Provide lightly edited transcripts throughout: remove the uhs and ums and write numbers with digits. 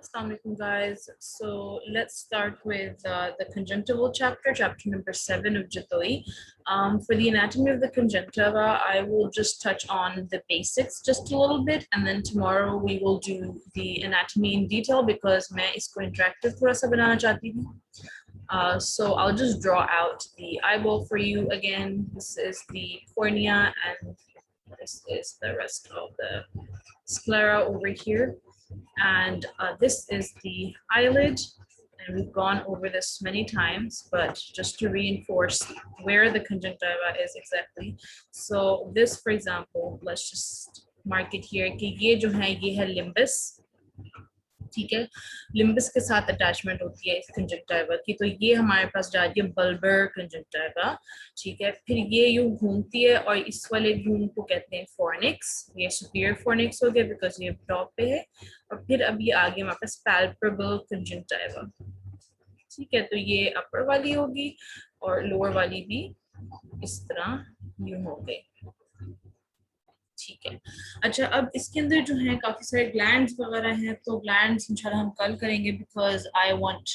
Assalamu alaikum guys. So let's start with the conjunctival chapter, chapter number 7 of Jatoi. For the anatomy of the conjunctiva, I will just touch on the basics just a little bit, and then tomorrow we will do the anatomy in detail because मैं इसको interactive थोड़ा सा बनाना चाहती हूँ. So I'll just draw out the eyeball for you again. This is the cornea and this is the rest of the sclera over here. And this is the eyelid, and we've gone over this many times, but just to reinforce where the conjunctiva is exactly. So this, for example, let's just mark it here कि ये है limbus. ठीक है, limbus के साथ attachment होती है इस कंजक्टिवा की, तो ये हमारे पास जाती है बल्बर कंजक्टिवा. ठीक है, फिर ये यूं घूमती है और इस वाले घूम को कहते हैं फॉर्निक्स. ये सुपीरियर फॉर्निक्स हो गया बिकॉज ये टॉप पे है. और फिर अब ये आगे हमारे पास पैल्पेबल कंजक्टिवा. ठीक है, तो ये अपर वाली होगी और लोअर वाली भी इस तरह यूं हो गई. ठीक है, अच्छा, अब इसके अंदर जो है काफी सारे ग्लैंड्स वगैरह हैं, तो ग्लैंड्स इंशाल्लाह हम कल करेंगे बिकॉज आई वांट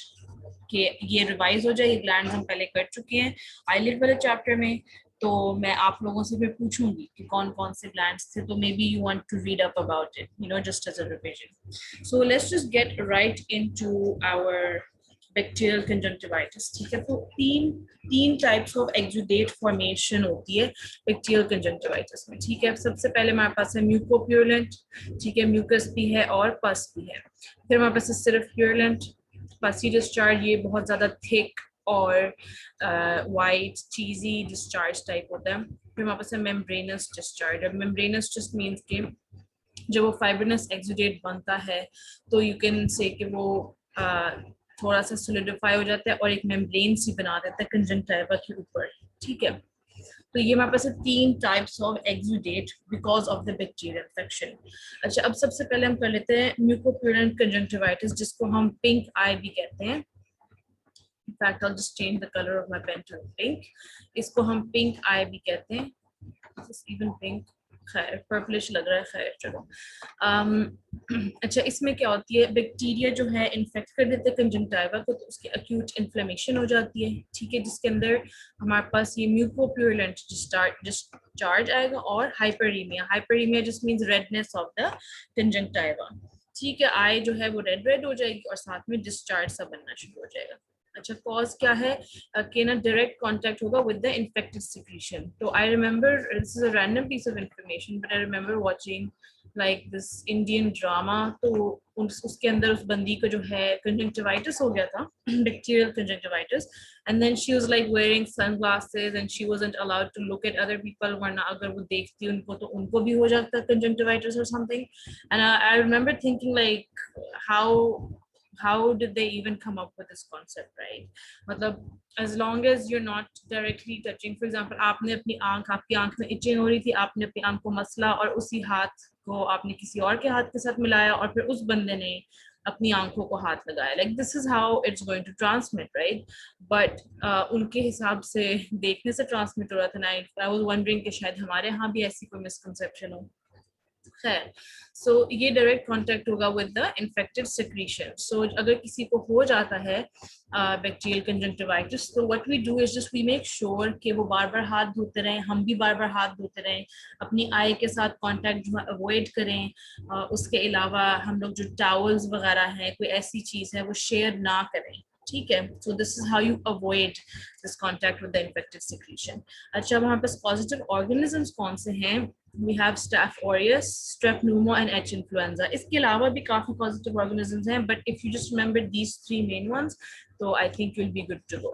कि ये रिवाइज हो जाए. ये ग्लैंड्स हम पहले कर चुके हैं आईलिड वाले चैप्टर में, तो मैं आप लोगों से फिर पूछूंगी कि कौन कौन से ग्लैंड्स थे, तो maybe you want to read up about it, you know, just as a revision. So let's just get right into our bacterial conjunctivitis. ठीक है, तो तीन टाइप्स ऑफ एक्सुडेट फॉर्मेशन होती है बैक्टीरियल कंजंक्टिवाइटिस में. ठीक है, सबसे पहले हमारे पास है म्यूकोप्यूरेंट. ठीक है, म्यूकस भी है और पस भी है. फिर हमारे पास है सिर्फ प्यूरेंट. पसी डिस्चार्ज ये बहुत ज्यादा थिक और वाइट चीजी डिस्चार्ज टाइप होता है. फिर हमारे पास है मेम्ब्रेनस डिस्चार्ज. अब मेम्ब्रेनस जस्ट मीन्स कि जब वो फाइब्रिनस एक्सुडेट बनता है तो यू कैन से कि वो थोड़ा सा सोलिडिफाई हो जाता है और एक मेम्ब्रेन सी बना देता है कंजंक्टिवा के ऊपर. ठीक है, तो ये हमारे पास है तीन types of exudate because of the bacterial infection. अच्छा, अब सबसे पहले हम कर लेते हैं म्यूकोप्यूरेंट कंजंक्टिवाइटिस, जिसको हम पिंक आई भी कहते हैं. In fact, I'll just change the color of my pen to pink. इसको हम पिंक आई भी कहते हैं. This is even pink. खैर पर्पलिश लग रहा है, खैर चलो. अच्छा, इसमें क्या होती है, बैक्टीरिया जो है इन्फेक्ट कर देते हैं कंजंक्टिवा को, तो उसकी एक्यूट इन्फ्लेमेशन हो जाती है. ठीक है, जिसके अंदर हमारे पास ये म्यूकोप्यूरेंट डिस्चार्ज आएगा और hyperaemia. Hyperaemia just means redness of the conjunctiva. ठीक है, आई जो है वो रेड हो जाएगी और साथ में डिस्चार्ज सा बनना शुरू हो जाएगा. अच्छा, कॉज क्या है कि ना डायरेक्ट कांटेक्ट होगा विद द इन्फेक्टेड सिक्रीशन. तो I remember, this is a random piece of information, but I remember watching like this Indian drama. तो उसके अंदर उस बंदी को जो है कंजंक्टिवाइटिस हो गया था, bacterial conjunctivitis, and then she was like wearing sunglasses and she wasn't allowed to look at other people, वरना अगर वो देखती उनको तो उनको भी हो जाता कंजंक्टिवाइटिस और something. And I remember thinking like how did they even come up with this concept, right? मतलब as long as you're not directly touching, for example, आपने अपनी आंख में itching हो रही थी, आपने अपनी आंख को मसला और उसी हाथ को आपने किसी और के हाथ के साथ मिलाया और फिर उस बंदे ने अपनी आंखों को हाथ लगाया, like this is how it's going to transmit, right? But उनके हिसाब से देखने से ट्रांसमिट हो रहा था ना. I was wondering कि शायद हमारे यहाँ भी ऐसी कोई मिसकंसेप्शन हो. खैर, सो ये डायरेक्ट कांटेक्ट होगा with the infected secretion. So अगर किसी को हो जाता है बैक्टीरियल कंजंक्टिवाइटिस, तो what we do is just we make sure कि वो बार बार हाथ धोते रहें, हम भी बार बार हाथ धोते रहें, अपनी आई के साथ कांटेक्ट जो है अवॉइड करें. उसके अलावा हम लोग जो टॉवल्स वगैरह हैं, कोई ऐसी चीज़ है वो शेयर ना करें. ठीक है, सो this is how you avoid this contact with the infected secretion. अच्छा, वहाँ पर पॉजिटिव ऑर्गेनिजम्स कौन से हैं? We have Staph aureus, Strep pneumo and H influenza. इसके अलावा भी काफी positive organisms हैं, but if you just remember these three main ones, तो I think you'll be good to go.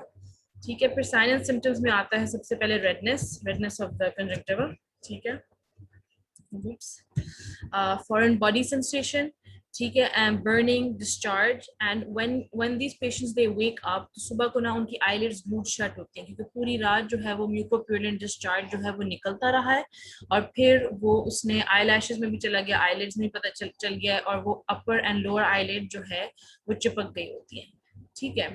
ठीक है, फिर sign and symptoms में आता है सबसे पहले redness of the conjunctiva. ठीक है, foreign body sensation. ठीक है, and burning, discharge, and when these patients they wake up, तो सुबह को ना उनकी eyelids glued shut होती हैं क्योंकि पूरी रात जो है वो म्यूकोप्यूरेंट डिस्चार्ज जो है वो निकलता रहा है और फिर वो उसने eyelashes में भी चला गया, eyelids में पता चल गया और वो upper and lower eyelid जो है वो चिपक गई होती है. ठीक है,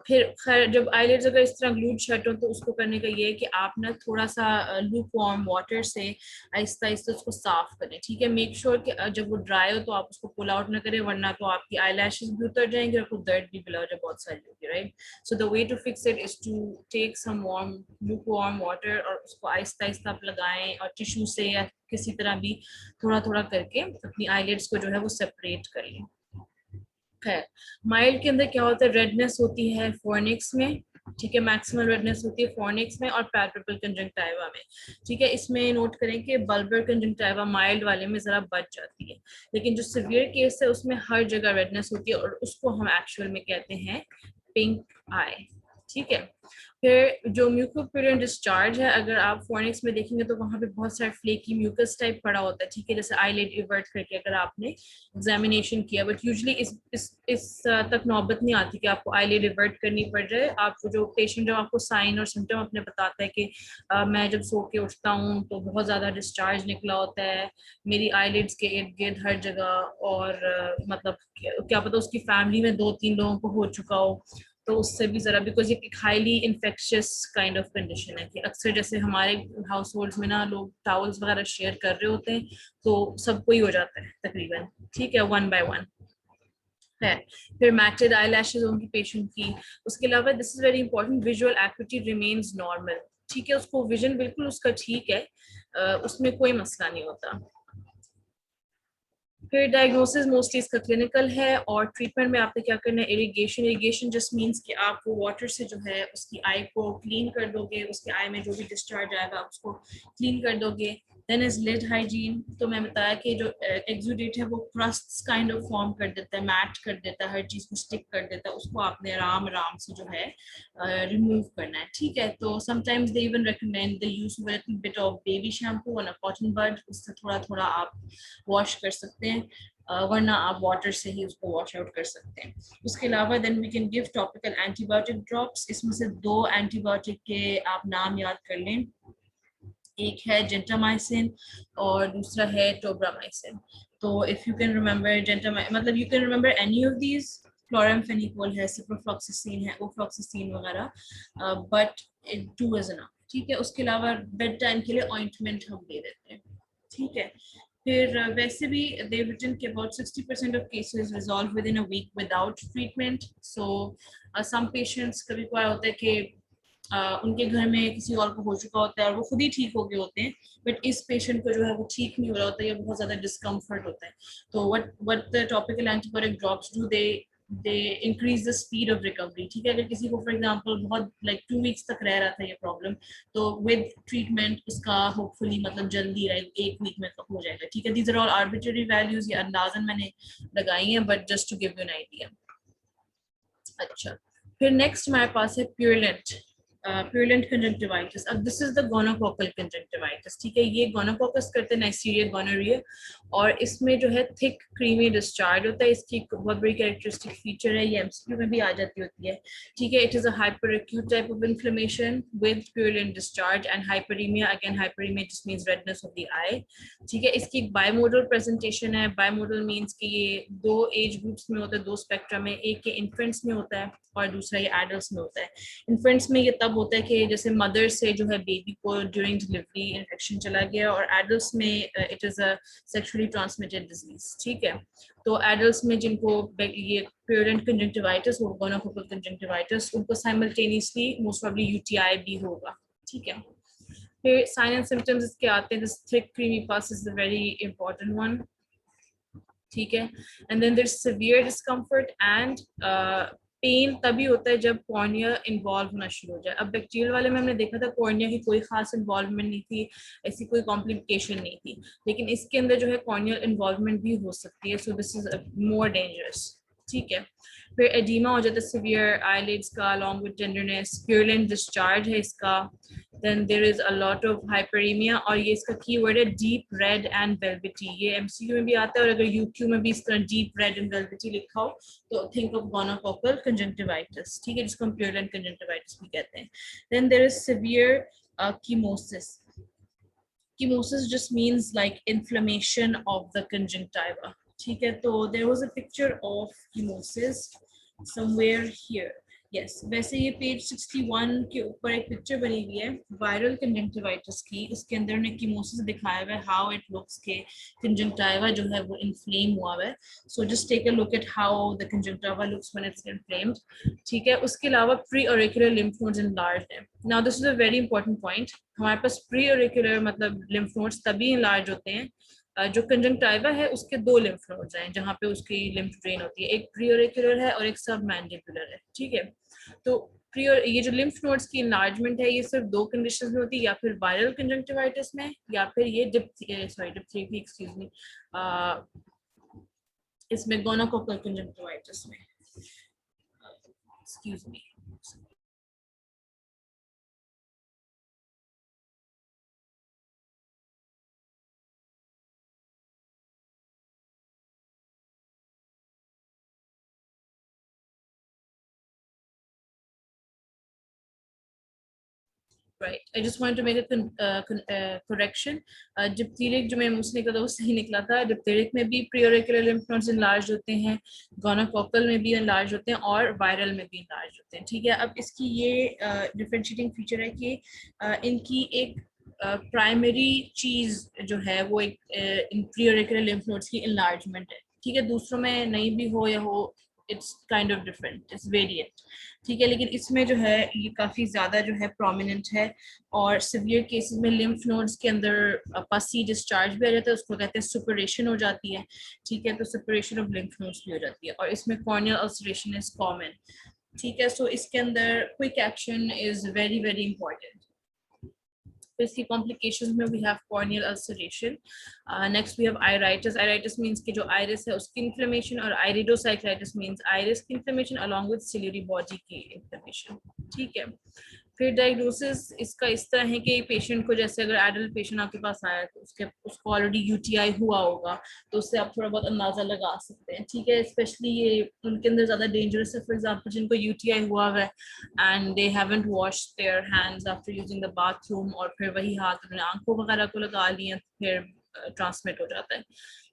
फिर खैर जब आईलिड्स अगर इस तरह ग्लूड शट हो तो उसको करने का ये है कि आप ना थोड़ा सा लूक वार्म वाटर से आहिस्ता आहिस्ता उसको साफ करें, ठीक है। मेक श्योर कि जब वो ड्राई हो तो आप उसको पुल आउट ना करें, वरना तो आपकी आई लैशेज भी उतर जाएंगे और आपको दर्द भी पिला जाए बहुत सारी होगी, right. So the way to fix it is to take some warm lukewarm वाटर और उसको आहिस्ता आहिस्ता आप लगाएं और टिश्यू से या किसी तरह भी थोड़ा थोड़ा करके अपनी आईलिड्स को जो है वो सेपरेट कर लें। है माइल्ड के अंदर क्या होता है, रेडनेस होती है फोर्निक्स में, ठीक है। मैक्सिमल रेडनेस होती है फोर्निक्स में और पैल्पेब्रल कंजंक्टिवा में, ठीक है। इसमें नोट करें कि बल्बर कंजंक्टिवा माइल्ड वाले में जरा बच जाती है, लेकिन जो सिवियर केस है उसमें हर जगह रेडनेस होती है और उसको हम एक्चुअल में कहते हैं पिंक आई, ठीक है। फिर जो म्यूकोप्यूरिन डिस्चार्ज है, अगर आप फोनिक्स में देखेंगे तो वहाँ पे बहुत सारा फ्लेकी म्यूकस टाइप पड़ा होता है, ठीक है, जैसे आईलिड इवर्ट करके अगर आपने एग्जामिनेशन किया, बट यूजुअली इस तक नौबत नहीं आती कि आपको आईलिड इवर्ट करनी पड़ जाए। आपको जो पेशेंट जब आपको साइन और सिम्टम अपने बताता है कि मैं जब सो के उठता हूँ तो बहुत ज़्यादा डिस्चार्ज निकला होता है मेरी आईलिड्स के इर्द गिर्द हर जगह, और मतलब क्या पता उसकी फैमिली में 2-3 लोगों को हो चुका हो, तो उससे भी ज़रा, बिकॉज ये एक highly infectious kind of condition है कि अक्सर जैसे हमारे हाउस होल्ड्स में ना लोग टावल्स वगैरह शेयर कर रहे होते हैं तो सबको ही हो जाता है तकरीबन, ठीक है, 1 by 1 है। फिर मैटेड आई लैशेज होंगी पेशेंट की। उसके अलावा this is very important, visual activity remains normal, ठीक है, उसको विजन बिल्कुल उसका ठीक है, उसमें कोई मसला नहीं होता। फिर डायग्नोसिस मोस्टली इसका क्लिनिकल है, और ट्रीटमेंट में आपने क्या करना है, इरिगेशन। इरिगेशन जस्ट मीन्स कि आप वो वाटर से जो है उसकी आई को क्लीन कर दोगे, उसके आई में जो भी डिस्चार्ज आएगा आप उसको क्लीन कर दोगे। देन इज लिड हाइजीन, तो मैं बताया कि जो एक्सुडेट है वो क्रस्ट काइंड ऑफ फॉर्म कर देता है, मैट कर देता है, हर चीज को स्टिक कर देता है, उसको आपने आराम आराम से जो है रिमूव करना है, ठीक है। तो sometimes they even recommend the use of a little bit of baby shampoo on a cotton bud, उससे थोड़ा थोड़ा आप वॉश कर सकते हैं, वरना आप वाटर से ही उसको वॉश आउट कर सकते हैं। उसके अलावा then we can give topical antibiotic drops. इसमें से 2 एंटीबायोटिक के आप नाम याद कर लें, एक है जेंटामाइसिन और दूसरा है टोब्रामाइसिन। तो if you can remember gentamicin, मतलब you can remember any of these, chloramphenicol है, सिप्रोफ्लॉक्सासिन है, ओफ्लॉक्सासिन वगैरह, बट 2 इज एनफ, ठीक है। उसके अलावा बेड टाइम के लिए ऑइंटमेंट हम दे देते हैं, ठीक है। फिर वैसे भी they've written कि about 60% of cases resolve within a week without treatment. So some patients कभी कभार होता है कि उनके घर में किसी और को हो चुका होता है और वो खुद ही ठीक हो गए होते हैं, बट इस पेशेंट को जो है वो ठीक नहीं हो रहा होता है या बहुत ज्यादा डिस्कम्फर्ट होता है। तो what the topical antibiotic drops do, they increase the speed of recovery, ठीक है। अगर किसी को फॉर एग्जांपल बहुत लाइक 2 वीक्स तक रह रहा था ये प्रॉब्लम, तो विद ट्रीटमेंट उसका होपफुली मतलब जल्दी 1 वीक में हो जाएगा, ठीक है। These are all arbitrary values, ये अंदाजन मैंने लगाई हैं, but just to give you an idea. अच्छा, फिर नेक्स्ट हमारे पास है प्यूरलेंट, प्यूरलेंट कंजंक्टिवाइटिस। अब this is the gonococcal conjunctivitis, ठीक है। ये गोनोकोकस करते हैं नेस्टीरिया गोनोरिया, और इसमें जो है थिक क्रीमी डिस्चार्ज होता है। इसकी एक बहुत बड़ी कैरेक्टरिस्टिक फीचर है, ये एमसीक्यू में भी आ जाती होती है, ठीक है। It is a hyper acute type of inflammation with purulent discharge and hyperaemia, again hyperaemia just means redness of the eye, ठीक है। इसकी एक बायमोडल प्रेजेंटेशन है। बायमोडल मींस कि ये 2 एज ग्रुप्स में होता है, 2 स्पेक्ट्रम में, एक के इन्फेंट्स में होता है और दूसरा ये एडल्ट्स में होता है। इन्फेंट्स में ये तब होता है कि जैसे मदर से जो है बेबी को ड्यूरिंग डिलीवरी इन्फेक्शन चला गया, और एडल्ट्स में it is a sexually transmitted disease, ठीक है। तो एडल्ट्स में जिनको ये प्यूरलेंट कंजंक्टिवाइटिस और गोनोकोकल कंजंक्टिवाइटिस, उनको साइमल्टेनियसली मोस्ट प्रोबब्ली यूटीआई भी होगा, ठीक है। फिर साइन एंड सिम्टम्स इसके आते हैं, this thick creamy pus is the very important one, ठीक है। And then there severe discomfort and pain तभी होता है जब कॉर्निया इन्वॉल्व होना शुरू हो जाए। अब बैक्टीरियल वाले में हमने देखा था कॉर्निया की कोई खास इन्वॉल्वमेंट नहीं थी, ऐसी कोई कॉम्प्लिकेशन नहीं थी, लेकिन इसके अंदर जो है कॉर्नियल इन्वॉल्वमेंट भी हो सकती है, सो दिस इज मोर डेंजरस, ठीक है। फिर एडिमा हो जाता है सिवियर आईलिड्स का, along with tenderness, purulent discharge है इसका, then there is a lot of hyperemia, और ये इसका कीवर्ड है deep red and velvety। ये एमसीक्यू में भी आता है, और अगर यूक्यू में भी इस तरह deep red and velvety लिखा हो तो think of gonococcal conjunctivitis, ठीक है, जिसको हम purulent conjunctivitis भी कहते हैं। Then there is severe chemosis. Chemosis just means like inflammation of the conjunctiva, ठीक है। तो there was a picture of chemosis somewhere here, yes वैसे ये पेज 61 के ऊपर एक पिक्चर बनी हुई है वायरल कंजंक्टिवाइटिस की। इसके अंदर ने कीमोसिस दिखाया हुआ है, हाउ इट लुक्स के कंजंक्टिवा जो है वो इन्फ्लेम हुआ हुआ है। So just take a look at how the conjunctiva looks when it's inflamed. ठीक है, उसके अलावा pre auricular lymph nodes enlarged है। Now this is a very important point. हमारे पास प्री ऑरिकुलर मतलब लिम्फ नोड्स तभी इनलार्ज होते हैं जो कंजंक्टिवा है उसके दो लिम्फ नोड्स हैं जहाँ पे उसकी लिम्फ ड्रेन होती है, एक प्री ऑरिकुलर है और एक सब मैंडिबुलर है। ठीक है, तो प्रियर ये जो लिम्फ नोड्स की इनलार्जमेंट है ये सिर्फ दो कंडीशंस में होती है, या फिर वायरल कंजंक्टिवाइटिस में या फिर ये डिप्थीरिया एक्सक्यूज मी इसमें गोनोकोकल कंजंक्टिवाइटिस में excuse me. Right. I just wanted to make a correction. Diphtheric जो मैं मुंह से निकला वो सही निकला था। Diphtheric में भी preauricular lymph nodes enlarged होते हैं, gonococcal में भी enlarged होते हैं और viral में भी enlarged होते हैं। ठीक है, अब इसकी ये differentiating feature है कि इनकी एक प्राइमरी चीज जो है वो एक इन preauricular lymph nodes की enlargement है। ठीक है, दूसरों में नहीं भी हो या हो, it's kind of different, it's variant. ठीक है, लेकिन इसमें जो है ये काफ़ी ज़्यादा जो है प्रोमिनेंट है और सिवियर केसेस में लिम्फ नोड्स के अंदर पसी डिस्चार्ज भी आ जाता है, उसको कहते हैं सुपरेशन हो जाती है। ठीक है, तो सुपरेशन ऑफ लिम्फ नोड्स भी हो जाती है और इसमें कॉर्नियल अल्सरेशन इज कॉमन। ठीक है, सो इसके अंदर quick action is very very important. तो इसकी कॉम्प्लिकेशंस में we have corneal ulceration. Next we have iritis. Iritis means कि जो आइरिस है उसकी इन्फ्लेमेशन, और आयरिडोसाइक्लाइटिस मींस आइरिस की inflammation along with ciliary body की इन्फ्लेमेशन। ठीक है, फिर डायग्नोसिस इसका इस तरह है कि पेशेंट को, जैसे अगर एडल्ट पेशेंट आपके पास आया तो उसको ऑलरेडी यूटीआई हुआ होगा, तो उससे आप थोड़ा बहुत अंदाजा लगा सकते हैं। ठीक है, स्पेशली ये उनके अंदर ज्यादा डेंजरस है, फॉर एग्जांपल जिनको यूटीआई हुआ है and they haven't washed their hands after using the bathroom, और फिर वही हाथ अपने आंखों वगैरह को लगा लिए, फिर ट्रांसमिट हो जाता है।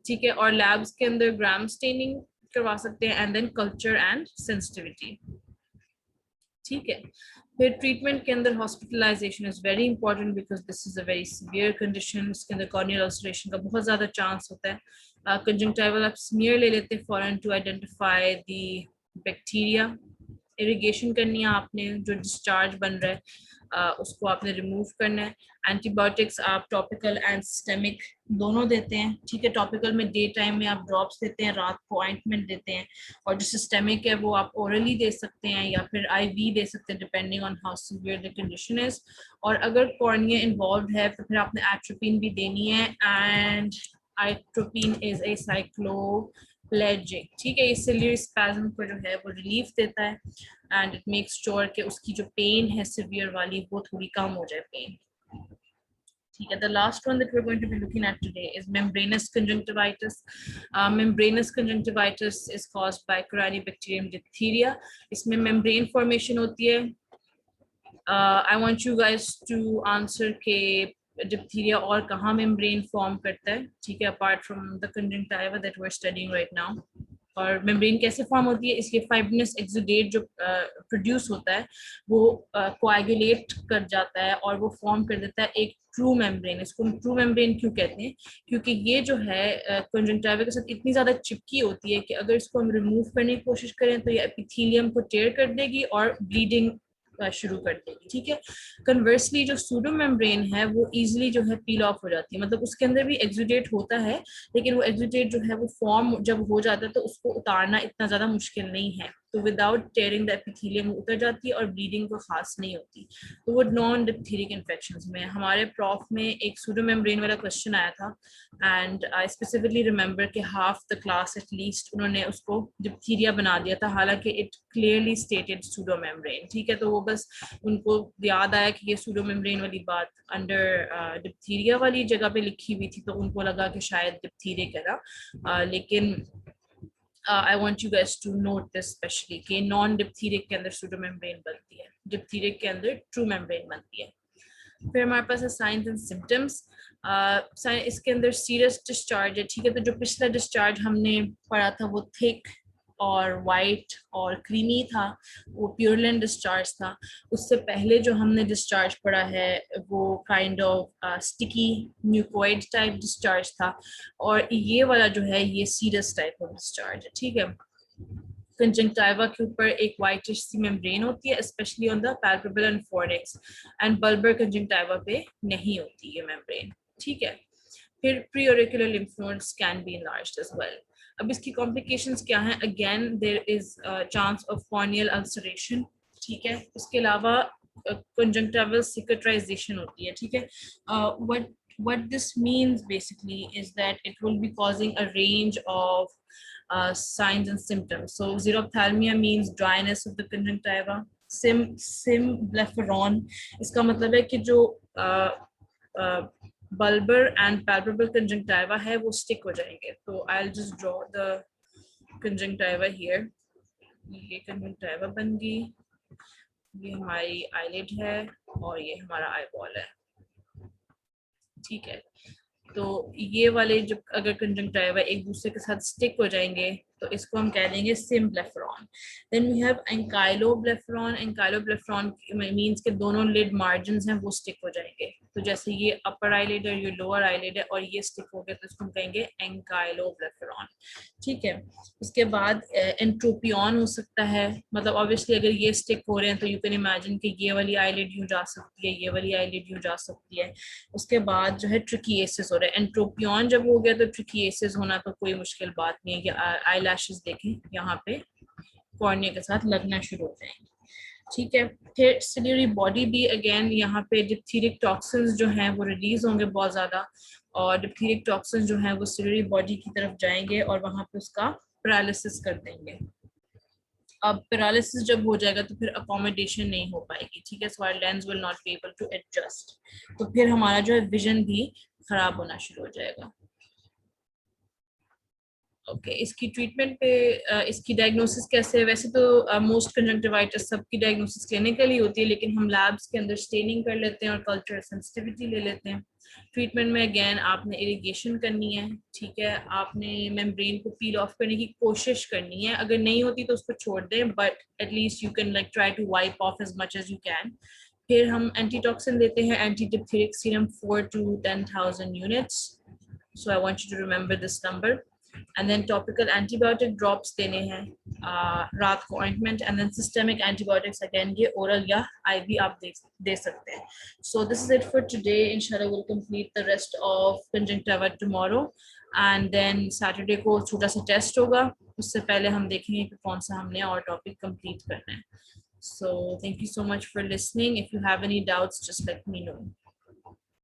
ठीक है, और लैब्स के अंदर ग्राम स्टेनिंग करवा सकते हैं and then culture and sensitivity. ठीक है, फिर ट्रीटमेंट के अंदर hospitalization is very important because this is a very severe condition. इसके अंदर कॉर्नियल अल्सरेशन का बहुत ज्यादा चांस होता है। कंजंक्टिवल आप स्मीयर ले लेते हैं फॉरन to identify the bacteria. Irrigation करनी है आपने, जो डिस्चार्ज बन रहा है उसको आपने रिमूव करना है। एंटीबायोटिक्स आप टॉपिकल एंड सिस्टेमिक दोनों देते हैं। ठीक है, टॉपिकल में डे टाइम में आप ड्रॉप्स देते हैं, रात को ऑइंटमेंट देते हैं, और जो सिस्टेमिक है वो आप ओरली दे सकते हैं या फिर आईवी दे सकते हैं depending on how severe the condition is. और अगर कॉर्निया इन्वॉल्व है तो फिर आपने एट्रोपिन भी देनी है, and atropine is a cycloplegic. ठीक है, ये सिलियर स्पैज्म को जो है वो रिलीफ देता है एंड इट मेक्स श्योर कि उसकी जो पेन है सिवियर वाली वो थोड़ी कम हो जाए पेन। ठीक है, the last one that we're going to be looking at today is membranous conjunctivitis. Membranous conjunctivitis is caused by Corynebacterium diphtheria. इसमें membrane formation होती है। I want you guys to answer के diphtheria और कहाँ membrane form करता है। ठीक है, apart from the conjunctiva that we're studying right now. और मेम्ब्रेन कैसे फॉर्म होती है, इसके फाइब्रिनस एक्सुडेट जो प्रोड्यूस होता है वो कोएगुलेट कर जाता है और वो फॉर्म कर देता है एक ट्रू मेम्ब्रेन। इसको हम ट्रू मेम्ब्रेन क्यों कहते हैं, क्योंकि ये जो है कंजंक्टिवा के साथ इतनी ज्यादा चिपकी होती है कि अगर इसको हम रिमूव करने की कोशिश करें तो ये एपिथेलियम को टेयर कर देगी और ब्लीडिंग शुरू कर देगी। ठीक है, कन्वर्सली जो सूडो मेम्ब्रेन है वो इजीली जो है पील ऑफ हो जाती है, मतलब उसके अंदर भी एक्सुडेट होता है लेकिन वो एक्सुडेट जो है वो फॉर्म जब हो जाता है तो उसको उतारना इतना ज्यादा मुश्किल नहीं है, तो विदाउट टेयरिंग द एपिथेलियम उतर जाती है और ब्लीडिंग को खास नहीं होती। तो वो नॉन डिप्थीरिक इन्फेक्शंस में हमारे प्रॉफ में एक सूडो मेम्ब्रेन वाला क्वेश्चन आया था एंड आई स्पेसिफिकली रिमेंबर कि हाफ द क्लास एटलीस्ट उन्होंने उसको डिप्थीरिया बना दिया था, हालांकि it clearly stated pseudo membrane. ठीक है, तो वो बस उनको याद आया कि ये सूडो मेम्ब्रेन वाली बात अंडर डिप्थीरिया वाली जगह पे लिखी हुई थी तो उनको लगा कि शायद डिप्थीरिक है ना, लेकिन I want you guys to note this especially कि नॉन डिप्थीरिक के अंदर सूडो मेम्ब्रेन बनती है, डिप्थीरिक के अंदर ट्रू मेम्ब्रेन बनती है। फिर हमारे पास है साइंस एंड सिम्टम्स। इसके अंदर सीरियस डिस्चार्ज है। ठीक है, तो जो पिछला डिस्चार्ज हमने पढ़ा था वो थिक और वाइट और क्रीमी था, वो प्योरलैंड डिस्चार्ज था। उससे पहले जो हमने डिस्चार्ज पढ़ा है वो kind of sticky mucoid type discharge था, और ये वाला जो है ये सीरस टाइप ऑफ डिस्चार्ज है। ठीक है, कंजंक्टिवा के ऊपर एक वाइटिश सी मेम्ब्रेन होती है, specially on the palpable and fornix, and bulbar conjunctiva पे नहीं होती ये मेम्ब्रेन। ठीक है, फिर pre-auricular lymph nodes can be enlarged as well. अब इसकी कॉम्प्लिकेशंस क्या हैं? Again there is chance of corneal ulceration. ठीक है, उसके अलावा conjunctival cicatrization होती है। ठीक है, what this means basically is that it will be causing a range of signs and symptoms. So xerophthalmia means dryness of the conjunctiva. Symblepharon, इसका मतलब है कि जो bulbar and palpebral conjunctiva है वो stick हो जाएंगे। तो I'll just draw the conjunctiva here. ये conjunctiva बन गई, ये हमारी eyelid है और ये हमारा eyeball है। ठीक है, तो ये वाले जो अगर कंजंक्टिवा एक दूसरे के साथ स्टिक हो जाएंगे तो इसको हम कह देंगे symblepharon. Then we have ankyloblepharon. Ankyloblepharon means के दोनों लिड मार्जिन्स हैं वो स्टिक हो जाएंगे। तो जैसे ये अपर आईलिड है, ये लोअर आईलिड है और ये स्टिक हो गया तो इसको हम कहेंगे एंकाइलोब्लेफरॉन। ठीक है, उसके बाद एंट्रोपियन हो सकता है, मतलब ऑब्वियसली अगर ये स्टिक हो रहे हैं तो यू कैन इमेजिन कि ये वाली आईलिड यूं जा सकती है, ये वाली आईलिड यूं जा सकती है। उसके बाद जो है ट्रिकिएसिस हो रहा है। एंट्रोपियन जब हो गया तो ट्रिकिएसिस होना तो कोई मुश्किल बात नहीं है। कि आईलैशेस देखें यहाँ पे कॉर्निया के साथ लगना शुरू हो जाएंगे। ठीक है, फिर सिलियरी बॉडी भी अगेन यहाँ पे डिप्थीरिक टॉक्सिन्स जो हैं वो रिलीज होंगे बहुत ज्यादा, और डिप्थीरिक टॉक्सिन्स जो हैं वो सिलियरी बॉडी की तरफ जाएंगे और वहां पे उसका पैरालिसिस कर देंगे। अब पैरालिसिस जब हो जाएगा तो फिर अकोमोडेशन नहीं हो पाएगी। ठीक है, so our lens will not be able to adjust, तो फिर हमारा जो है विजन भी खराब होना शुरू हो जाएगा। ओके, इसकी ट्रीटमेंट पे इसकी डायग्नोसिस कैसे है? वैसे तो मोस्ट कंजंक्टिवाइटिस सबकी डायग्नोसिस क्लिनिकली होती है, लेकिन हम लैब्स के अंदर स्टेनिंग कर लेते हैं और कल्चर सेंसिटिविटी ले लेते हैं। ट्रीटमेंट में अगेन आपने इरिगेशन करनी है। ठीक है, आपने मेम्ब्रेन को पील ऑफ करने की कोशिश करनी है, अगर नहीं होती तो उसको छोड़ दें, but at least you can like try to wipe off as much as you can. फिर हम एंटीटॉक्सिन देते हैं, anti diphtheric serum 4 to 10,000 units, so I want you to remember this number. And then topical antibiotic drops देने हैं रात को ointment, and then systemic antibiotics again ये oral या आईवी आप दे सकते हैं। So this is it for today. इंशाल्लाह will complete the rest of conjunctiva tomorrow, and then Saturday को छोटा सा टेस्ट होगा, उससे पहले हम देखेंगे कि कौन सा हमने और टॉपिक कंप्लीट करना है। So thank you so much for listening. If you have any doubts, just let me know.